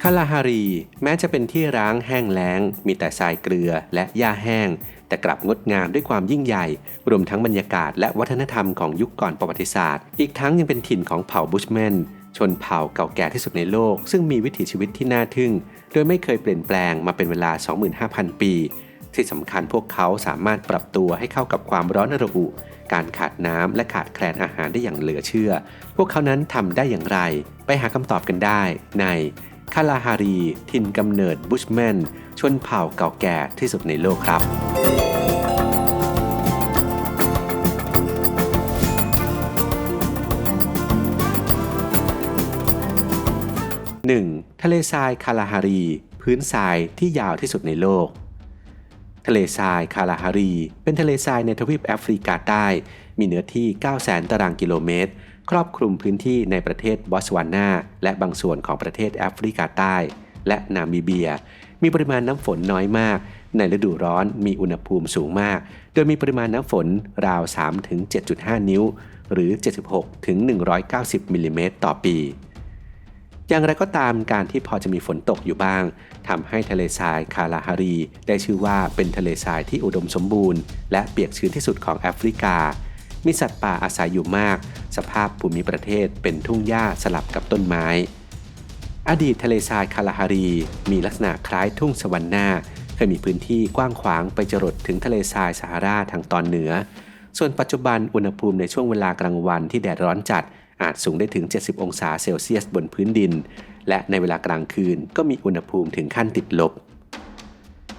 คาลาฮารีแม้จะเป็นที่ร้างแห้งแล้งมีแต่ทรายเกลือและหญ้าแห้งแต่กลับงดงามด้วยความยิ่งใหญ่รวมทั้งบรรยากาศและวัฒนธรรมของยุคก่อนประวัติศาสตร์อีกทั้งยังเป็นถิ่นของเผ่าบุชแมนชนเผ่าเก่าแก่ที่สุดในโลกซึ่งมีวิถีชีวิตที่น่าทึ่งโดยไม่เคยเปลี่ยนแปลงมาเป็นเวลา 25,000 ปีที่สำคัญพวกเขาสามารถปรับตัวให้เข้ากับความร้อนระอุการขาดน้ำและขาดแคลนอาหารได้อย่างเหลือเชื่อพวกเขานั้นทำได้อย่างไรไปหาคำตอบกันได้ในคาลาฮารีถิ่นกำเนิดบุชแมนชนเผ่าเก่าแก่ที่สุดในโลกครับ1. ทะเลทรายคาลาฮารีพื้นทรายที่ยาวที่สุดในโลกทะเลทรายคาลาฮารีเป็นทะเลทรายในทวีปแอฟริกาใต้มีเนื้อที่ 900,000 ตารางกิโลเมตรครอบคลุมพื้นที่ในประเทศบอตสวานาและบางส่วนของประเทศแอฟริกาใต้และนามิเบียมีปริมาณน้ำฝนน้อยมากในฤดูร้อนมีอุณหภูมิสูงมากโดยมีปริมาณน้ำฝนราว 3-7.5 นิ้วหรือ 76-190 มิลลิเมตรต่อปีอย่างไรก็ตามการที่พอจะมีฝนตกอยู่บ้างทำให้ทะเลทรายคาลาฮารีได้ชื่อว่าเป็นทะเลทรายที่อุดมสมบูรณ์และเปียกชื้นที่สุดของแอฟริกามีสัตว์ป่าอาศัยอยู่มากสภาพภูมิประเทศเป็นทุ่งหญ้าสลับกับต้นไม้อดีตทะเลทรายคาลาฮารีมีลักษณะคล้ายทุ่งสวรรค์นาเคยมีพื้นที่กว้างขวางไปจรดถึงทะเลทรายซาฮาราทางตอนเหนือส่วนปัจจุบันอุณหภูมิในช่วงเวลากลางวันที่แดดร้อนจัดอาจสูงได้ถึง70องศาเซลเซียสบนพื้นดินและในเวลากลางคืนก็มีอุณหภูมิถึงขั้นติดลบ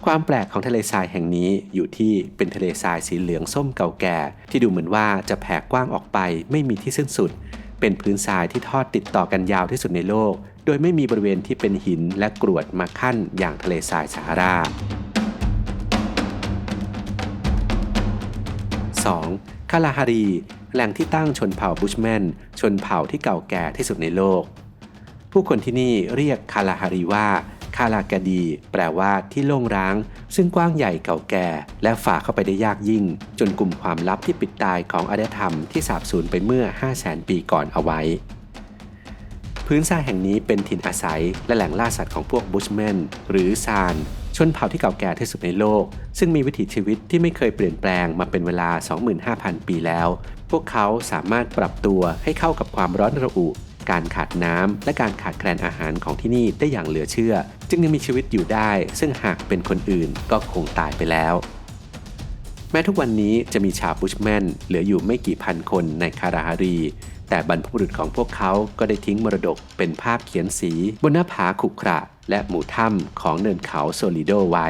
ความแปลกของทะเลทรายแห่งนี้อยู่ที่เป็นทะเลทรายสีเหลืองส้มเก่าแก่ที่ดูเหมือนว่าจะแผ่กว้างออกไปไม่มีที่สิ้นสุดเป็นพื้นทรายที่ทอดติดต่อกันยาวที่สุดในโลกโดยไม่มีบริเวณที่เป็นหินและกรวดมาขั้นอย่างทะเลทรายซาฮารา 2. คาลาฮารีแหล่งที่ตั้งชนเผ่าบุชแมนชนเผ่าที่เก่าแก่ที่สุดในโลกผู้คนที่นี่เรียกคาลาฮารีว่าคาลากาดีแปลว่าที่โล่งร้างซึ่งกว้างใหญ่เก่าแก่และฝ่าเข้าไปได้ยากยิ่งจนกลุ่มความลับที่ปิดตายของอารยธรรมที่สาบสูญไปเมื่อ 500,000 ปีก่อนเอาไว้พื้นทรายแห่งนี้เป็นถิ่นอาศัยและแหล่งล่าสัตว์ของพวกบุชแมนหรือซานชนเผ่าที่เก่าแก่ที่สุดในโลกซึ่งมีวิถีชีวิตที่ไม่เคยเปลี่ยนแปลงมาเป็นเวลา 25,000 ปีแล้วพวกเขาสามารถปรับตัวให้เข้ากับความร้อนระอุการขาดน้ำและการขาดแคลนอาหารของที่นี่ได้อย่างเหลือเชื่อจึงยังมีชีวิตอยู่ได้ซึ่งหากเป็นคนอื่นก็คงตายไปแล้วแม้ทุกวันนี้จะมีชาวบุชแมนเหลืออยู่ไม่กี่พันคนในคาลาฮารีแต่บรรพบุรุษของพวกเขาก็ได้ทิ้งมรดกเป็นภาพเขียนสีบนหน้าผาขรุขระและหมู่ถ้ำของเนินเขาโซลิโดไว้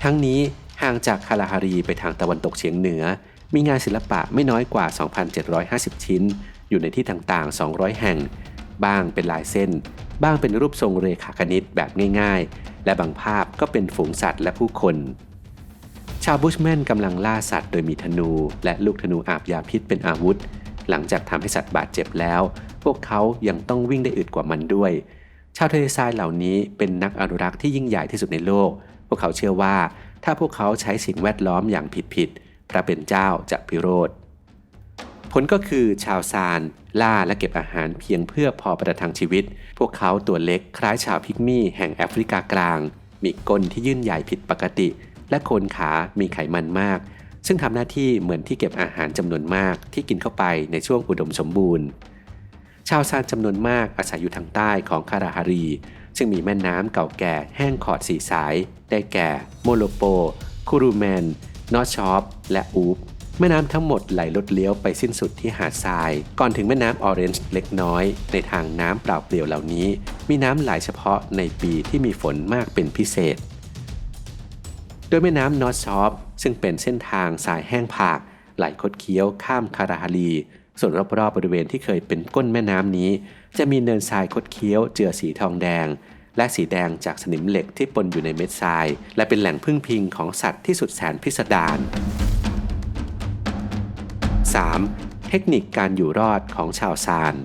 ทั้งนี้ห่างจากคาลาฮารีไปทางตะวันตกเฉียงเหนือมีงานศิลปะไม่น้อยกว่า 2,750 ชิ้นอยู่ในที่ต่างๆ200 แห่งบ้างเป็นลายเส้นบ้างเป็นรูปทรงเรขาคณิตแบบง่ายๆและบางภาพก็เป็นฝูงสัตว์และผู้คนชาวบุชแมนกำลังล่าสัตว์โดยมีธนูและลูกธนูอาบยาพิษเป็นอาวุธหลังจากทำให้สัตว์บาดเจ็บแล้วพวกเขายังต้องวิ่งได้อึดกว่ามันด้วยชาวทะเลทรายเหล่านี้เป็นนักอนุรักษ์ที่ยิ่งใหญ่ที่สุดในโลกพวกเขาเชื่อว่าถ้าพวกเขาใช้สิ่งแวดล้อมอย่างผิดพระเป็นเจ้าจะพิโรธผลก็คือชาวซานล่าและเก็บอาหารเพียงเพื่อพอประทังชีวิตพวกเขาตัวเล็กคล้ายชาวพิกมี่แห่งแอฟริกากลางมีก้นที่ยื่นใหญ่ผิดปกติและโคนขามีไขมันมากซึ่งทำหน้าที่เหมือนที่เก็บอาหารจำนวนมากที่กินเข้าไปในช่วงอุดมสมบูรณ์ชาวซานจำนวนมากอาศัยอยู่ทางใต้ของคาลาฮารีซึ่งมีแม่น้ำเก่าแก่แห้งขอด4 สายได้แก่โมโลโปคูรูแมนนอร์ชอปและอูปแม่น้ำทั้งหมดไหลลดเลี้ยวไปสิ้นสุดที่หาดทรายก่อนถึงแม่น้ำออเรนจ์เล็กน้อยในทางน้ำเปล่าเปลี่ยวเหล่านี้มีน้ำไหลเฉพาะในปีที่มีฝนมากเป็นพิเศษโดยแม่น้ำนอร์ชอปซึ่งเป็นเส้นทางสายแห้งผากไหลคดเคี้ยวข้ามคาลาฮารีส่วนรอบๆบริเวณที่เคยเป็นก้นแม่น้ำนี้จะมีเนินทรายคดเคี้ยวเจือสีทองแดงและสีแดงจากสนิมเหล็กที่ปนอยู่ในเม็ดทรายและเป็นแหล่งพึ่งพิงของสัตว์ที่สุดแสนพิสดาร 3. เทคนิคการอยู่รอดของชาวซาน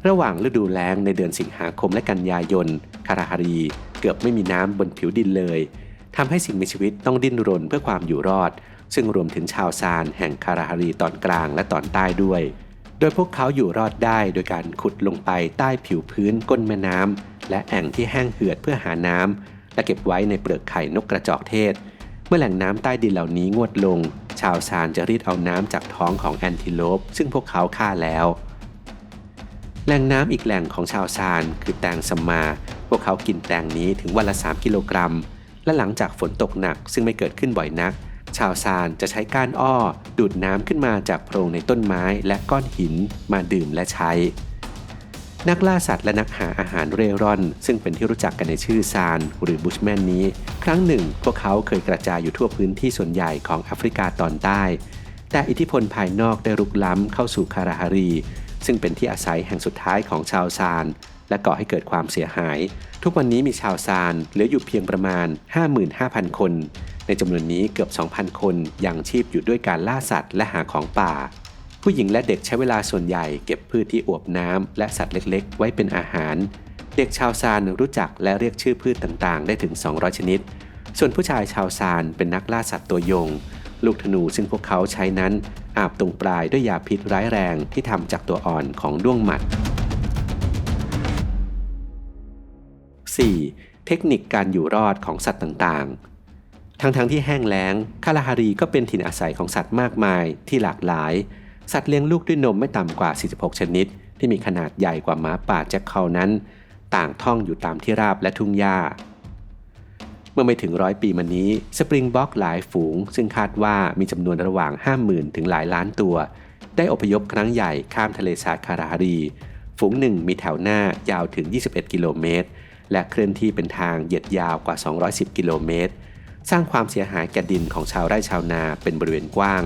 ระหว่างฤดูแล้งในเดือนสิงหาคมและกันยายนคาลาฮารีเกือบไม่มีน้ำบนผิวดินเลยทำให้สิ่งมีชีวิตต้องดิ้นรนเพื่อความอยู่รอดซึ่งรวมถึงชาวซานแห่งคาลาฮารีตอนกลางและตอนใต้ด้วย โดยพวกเขาอยู่รอดได้โดยการขุดลงไปใต้ผิวพื้นก้นแม่น้ำและแอ่งที่แห้งเหือดเพื่อหาน้ำและเก็บไว้ในเปลือกไข่นกกระจอกเทศเมื่อแหล่งน้ำใต้ดินเหล่านี้งวดลงชาวซานจะรีดเอาน้ำจากท้องของแอนทิโลปซึ่งพวกเขาฆ่าแล้วแหล่งน้ำอีกแหล่งของชาวซานคือแตงซัมมาพวกเขากินแตงนี้ถึงวันละ3 กิโลกรัมและหลังจากฝนตกหนักซึ่งไม่เกิดขึ้นบ่อยนักชาวซานจะใช้ก้านอ้อดูดน้ำขึ้นมาจากโพรงในต้นไม้และก้อนหินมาดื่มและใช้นักล่าสัตว์และนักหาอาหารเร่ร่อนซึ่งเป็นที่รู้จักกันในชื่อซานหรือบุชแมนนี้ครั้งหนึ่งพวกเขาเคยกระจายอยู่ทั่วพื้นที่ส่วนใหญ่ของแอฟริกาตอนใต้แต่อิทธิพลภายนอกได้รุกล้ำเข้าสู่คาราฮารีซึ่งเป็นที่อาศัยแห่งสุดท้ายของชาวซานและก่อให้เกิดความเสียหายทุกวันนี้มีชาวซานเหลืออยู่เพียงประมาณ 55,000 คนในจำนวนนี้เกือบ 2,000 คนยังชีพอยู่ด้วยการล่าสัตว์และหาของป่าผู้หญิงและเด็กใช้เวลาส่วนใหญ่เก็บพืชที่อวบน้ำและสัตว์เล็กๆไว้เป็นอาหารเด็กชาวซานรู้จักและเรียกชื่อพืชต่างๆได้ถึง200ชนิดส่วนผู้ชายชาวซานเป็นนักล่าสัตว์ตัวยงลูกธนูซึ่งพวกเขาใช้นั้นอาบตรงปลายด้วยยาพิษร้ายแรงที่ทำจากตัวอ่อนของด้วงหมัด 4. เทคนิคการอยู่รอดของสัตว์ต่างๆทั้งที่แห้งแล้งคาลาฮารีก็เป็นถิ่นอาศัยของสัตว์มากมายที่หลากหลายสัตว์เลี้ยงลูกด้วยนมไม่ต่ำกว่า46ชนิดที่มีขนาดใหญ่กว่าหมาป่าแจ็คเคานั้นต่างท่องอยู่ตามที่ราบและทุ่งหญ้าเมื่อไม่ถึง100 ปีมานี้สปริงบ็อกหลายฝูงซึ่งคาดว่ามีจำนวนระหว่าง 50,000 ถึงหลายล้านตัวได้อพยพครั้งใหญ่ข้ามทะเลสาบคาลาฮารีฝูงหนึ่งมีแถวหน้ายาวถึง21 กิโลเมตรและเคลื่อนที่เป็นทางเหยียดยาวกว่า210 กิโลเมตรสร้างความเสียหายแก่ดินของชาวไร่ชาวนาเป็นบริเวณกว้าง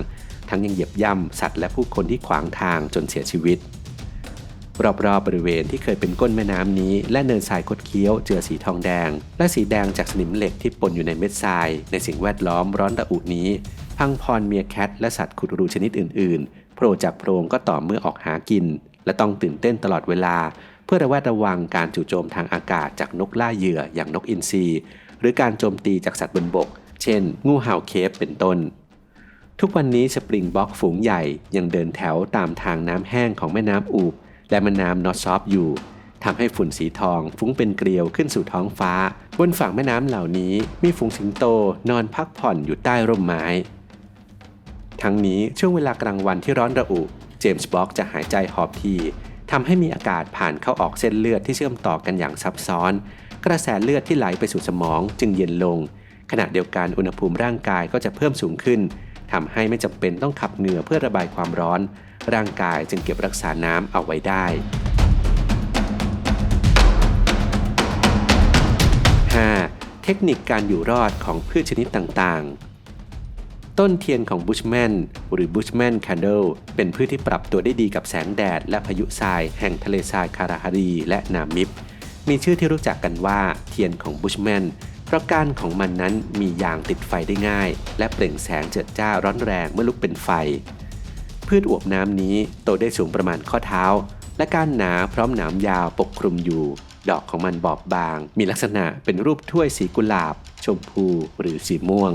ทั้งยังเหยียบย่ำสัตว์และผู้คนที่ขวางทางจนเสียชีวิตรอบๆบริเวณที่เคยเป็นก้นแม่น้ำนี้และเนินทรายคดเคี้ยวเจือสีทองแดงและสีแดงจากสนิมเหล็กที่ปนอยู่ในเม็ดทรายในสิ่งแวดล้อมร้อนระอุนี้พังพรเมียแคทและสัตว์ขุดรูชนิดอื่นๆโผล่จากโพรงก็ต่อเมื่อออกหากินและต้องตื่นเต้นตลอดเวลาเพื่อระแวดระวังการจู่โจมทางอากาศจากนกล่าเหยื่ออย่างนกอินทรีหรือการโจมตีจากสัตว์บนบกเช่นงูเห่าเคปเป็นต้นทุกวันนี้สปริงบ็อกฝูงใหญ่ยังเดินแถวตามทางน้ำแห้งของแม่น้ำอูบและแม่น้ำนอร์ซอฟอยู่ทำให้ฝุ่นสีทองฟุ้งเป็นเกลียวขึ้นสู่ท้องฟ้าบนฝั่งแม่น้ำเหล่านี้มีฝูงสิงโตนอนพักผ่อนอยู่ใต้ร่มไม้ทั้งนี้ช่วงเวลากลางวันที่ร้อนระอุเจมส์บ็อกจะหายใจหอบทีทำให้มีอากาศผ่านเข้าออกเส้นเลือดที่เชื่อมต่อกันอย่างซับซ้อนกระแสเลือดที่ไหลไปสู่สมองจึงเย็นลงขณะเดียวกันอุณหภูมิร่างกายก็จะเพิ่มสูงขึ้นทำให้ไม่จำเป็นต้องขับเหงื่อเพื่อระบายความร้อนร่างกายจึงเก็บรักษาน้ำเอาไว้ได้ 5. เทคนิคการอยู่รอดของพืชชนิดต่างๆต้นเทียนของบุชแมนหรือบุชแมนแคนเดลเป็นพืชที่ปรับตัวได้ดีกับแสงแดดและพายุทรายแห่งทะเลทรายคาราฮารีและนามิบมีชื่อที่รู้จักกันว่าเทียนของบุชแมนเพราะก้านของมันนั้นมียางติดไฟได้ง่ายและเปล่งแสงเจิดจ้าร้อนแรงเมื่อลุกเป็นไฟพืชอวบน้ำนี้โตได้สูงประมาณข้อเท้าและก้านหนาพร้อมหนามยาวปกคลุมอยู่ดอกของมันบอบบางมีลักษณะเป็นรูปถ้วยสีกุหลาบชมพูหรือสีม่วง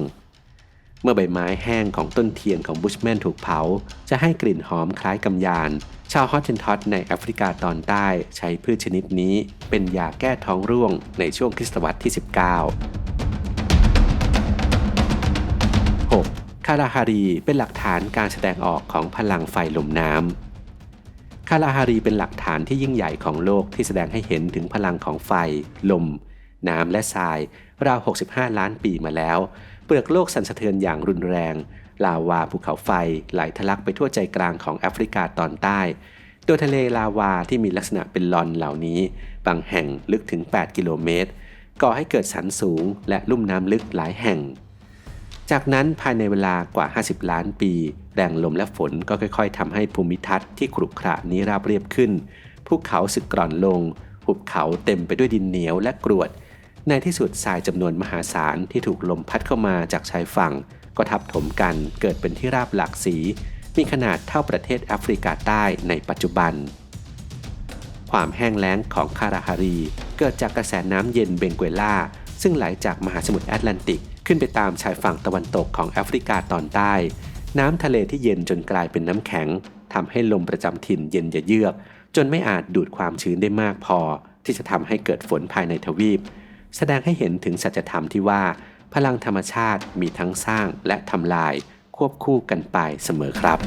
เมื่อใบไม้แห้งของต้นเทียนของบุชแมนถูกเผาจะให้กลิ่นหอมคล้ายกำยานชาวฮอตเทนทอตในแอฟริกาตอนใต้ใช้พืชชนิดนี้เป็นยาแก้ท้องร่วงในช่วงคริสตวรรษที่ 19 6. คาลาฮารีเป็นหลักฐานการแสดงออกของพลังไฟลมน้ำคาลาฮารีเป็นหลักฐานที่ยิ่งใหญ่ของโลกที่แสดงให้เห็นถึงพลังของไฟลมน้ำและทรายราว65 ล้านปีมาแล้วเปลือกโลกสั่นสะเทือนอย่างรุนแรงลาวาภูเขาไฟไหลทะลักไปทั่วใจกลางของแอฟริกาตอนใต้โดยทะเลลาวาที่มีลักษณะเป็นลอนเหล่านี้บางแห่งลึกถึง8 กิโลเมตรก่อให้เกิดสันสูงและลุ่มน้ำลึกหลายแห่งจากนั้นภายในเวลากว่า50 ล้านปีแรงลมและฝนก็ค่อยๆทำให้ภูมิทัศน์ที่ขรุขระนี้ราบเรียบขึ้นภูเขาสึกกร่อนลงหุบเขาเต็มไปด้วยดินเหนียวและกรวดในที่สุดทรายจำนวนมหาศาลที่ถูกลมพัดเข้ามาจากชายฝั่งก็ทับถมกันเกิดเป็นที่ราบหลากสีมีขนาดเท่าประเทศแอฟริกาใต้ในปัจจุบันความแห้งแล้งของคาราฮารีเกิดจากกระแสน้ำเย็นเบงเกวล่าซึ่งไหลจากมหาสมุทรแอตแลนติกขึ้นไปตามชายฝั่งตะวันตกของแอฟริกาตอนใต้น้ำทะเลที่เย็นจนกลายเป็นน้ำแข็ง ทำให้ลมประจำถิ่นเย็นเยือกจนไม่อาจดูดความชื้นได้มากพอที่จะทำให้เกิดฝนภายในทวีปแสดงให้เห็นถึงสัจธรรมที่ว่าพลังธรรมชาติมีทั้งสร้างและทำลายควบคู่กันไปเสมอครับ